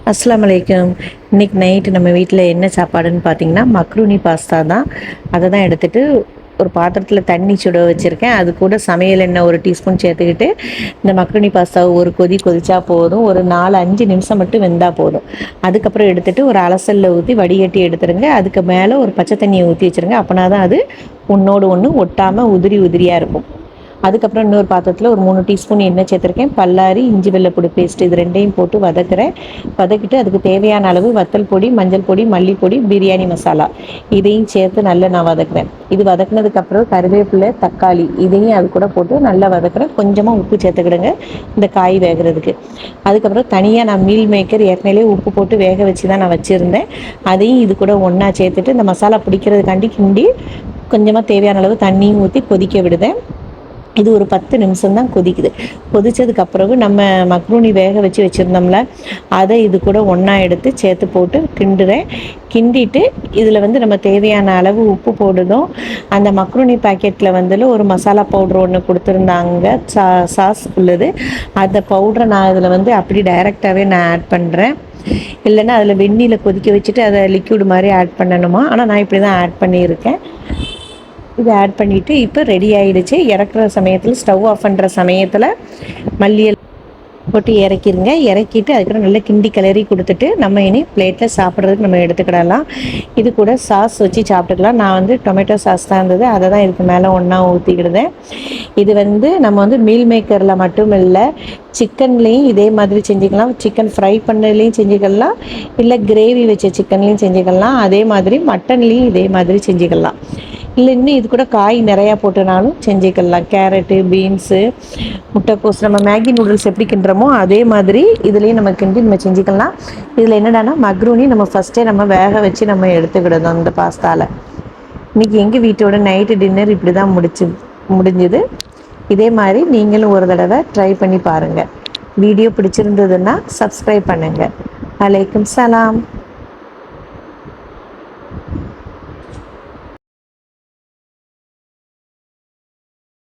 அஸ்ஸலாமு அலைக்கும். இன்னைக்கு நைட்டு நம்ம வீட்டில் என்ன சாப்பாடுன்னு பார்த்தீங்கன்னா மக்ரூனி பாஸ்தா தான். அதை தான் எடுத்துகிட்டு ஒரு பாத்திரத்தில் தண்ணி சுட வச்சுருக்கேன். அது கூட சமையல் எண்ணெய் ஒரு டீஸ்பூன் சேர்த்துக்கிட்டு இந்த மக்ரூனி பாஸ்தாவை ஒரு கொதிச்சா போதும். ஒரு 4-5 நிமிஷம் மட்டும் வெந்தால் போதும். அதுக்கப்புறம் எடுத்துகிட்டு ஒரு அலசலில் ஊற்றி வடிகட்டி எடுத்துருங்க. அதுக்கு மேலே ஒரு பச்சை தண்ணியை ஊற்றி வச்சுருங்க. அப்போனா தான் அது ஒன்றோடு ஒன்று ஒட்டாமல் உதிரி உதிரியாக இருக்கும். அதுக்கப்புறம் இன்னொரு பாத்திரத்தில் ஒரு 3 டீஸ்பூன் எண்ணெய் சேர்த்துருக்கேன். பல்லாரி, இஞ்சி வெள்ளைப்பூடு பேஸ்ட் இது ரெண்டையும் போட்டு வதக்குறேன். வதக்கிட்டு அதுக்கு தேவையான அளவு வத்தல் பொடி, மஞ்சள் பொடி, மல்லிப்பொடி, பிரியாணி மசாலா இதையும் சேர்த்து நல்லா நான் வதக்குறேன். இது வதக்குனதுக்கப்புறம் கருவேப்பிலை, தக்காளி இதையும் அது கூட போட்டு நல்லா வதக்குறேன். கொஞ்சமாக உப்பு சேர்த்துக்கிடுங்க இந்த காய் வேகிறதுக்கு. அதுக்கப்புறம் தனியாக நான் மீல் மேக்கர் ஏற்கனவே உப்பு போட்டு வேக வச்சு தான் நான் வச்சுருந்தேன். அதையும் இது கூட ஒன்றா சேர்த்துட்டு இந்த மசாலா பிடிக்கிறதுக்காண்டி கிண்டி கொஞ்சமாக தேவையான அளவு தண்ணியும் ஊற்றி கொதிக்க விடுதேன். இது ஒரு 10 நிமிஷம் தான் கொதிக்குது. கொதித்ததுக்கப்புறம் நம்ம மக்ரூனி வேக வச்சுருந்தோம்ல, அதை இது கூட ஒன்றா எடுத்து சேர்த்து போட்டு கிண்டுறேன். கிண்டிட்டு இதில் நம்ம தேவையான அளவு உப்பு போடுதோம். அந்த மக்ரூனி பாக்கெட்டில் ஒரு மசாலா பவுட்ரு ஒன்று கொடுத்துருந்தாங்க, சாஸ் உள்ளது. அந்த பவுட்ரை நான் இதில் அப்படி டைரெக்டாகவே நான் ஆட் பண்ணுறேன். இல்லைன்னா அதில் வெந்நீரில் கொதிக்க வச்சுட்டு அதை லிக்யூடு மாதிரி ஆட் பண்ணணுமா, ஆனால் நான் இப்படி தான் ஆட் பண்ணியிருக்கேன். இதை ஆட் பண்ணிவிட்டு இப்போ ரெடி ஆகிடுச்சு. இறக்குற சமயத்தில் ஸ்டவ் ஆஃப் பண்ணுற சமயத்தில் மல்லியல் போட்டு இறக்கிடுங்க. இறக்கிட்டு அதுக்கப்புறம் நல்லா கிண்டி கிளறி கொடுத்துட்டு நம்ம இனி பிளேட்டில் சாப்பிட்றதுக்கு நம்ம எடுத்துக்கிடலாம். இது கூட சாஸ் வச்சு சாப்பிட்டுக்கலாம். நான் டொமேட்டோ சாஸ் தான் இருந்தது, அதை தான் இதுக்கு மேலே ஒன்றா ஊற்றிக்கிடுதேன். இது நம்ம மீல் மேக்கரில் மட்டும் இல்லை, சிக்கன்லேயும் இதே மாதிரி செஞ்சுக்கலாம். சிக்கன் ஃப்ரை பண்ணதுலேயும் செஞ்சுக்கலாம், இல்லை கிரேவி வச்ச சிக்கன்லேயும் செஞ்சுக்கலாம். அதே மாதிரி மட்டன்லேயும் இதே மாதிரி செஞ்சுக்கலாம். இல்லை இன்னும் இது கூட காய் நிறையா போட்டனாலும் செஞ்சுக்கலாம். கேரட்டு, பீன்ஸு, முட்டைக்கோஸ், நம்ம மேகி நூடுல்ஸ் எப்படி கிண்டுறோமோ அதே மாதிரி இதுலேயும் நம்ம கிண்டி நம்ம செஞ்சுக்கலாம். இதில் என்னடானா மக்ரூனி நம்ம ஃபஸ்ட்டே நம்ம வேக வச்சு நம்ம எடுத்துக்கிடணும் அந்த பாஸ்தாவில். இன்றைக்கி எங்கள் வீட்டோட நைட்டு டின்னர் இப்படி தான் முடிஞ்சுது. இதே மாதிரி நீங்களும் ஒரு தடவை ட்ரை பண்ணி பாருங்கள். வீடியோ பிடிச்சிருந்ததுன்னா சப்ஸ்கிரைப் பண்ணுங்கள். வலைக்கும் சலாம்.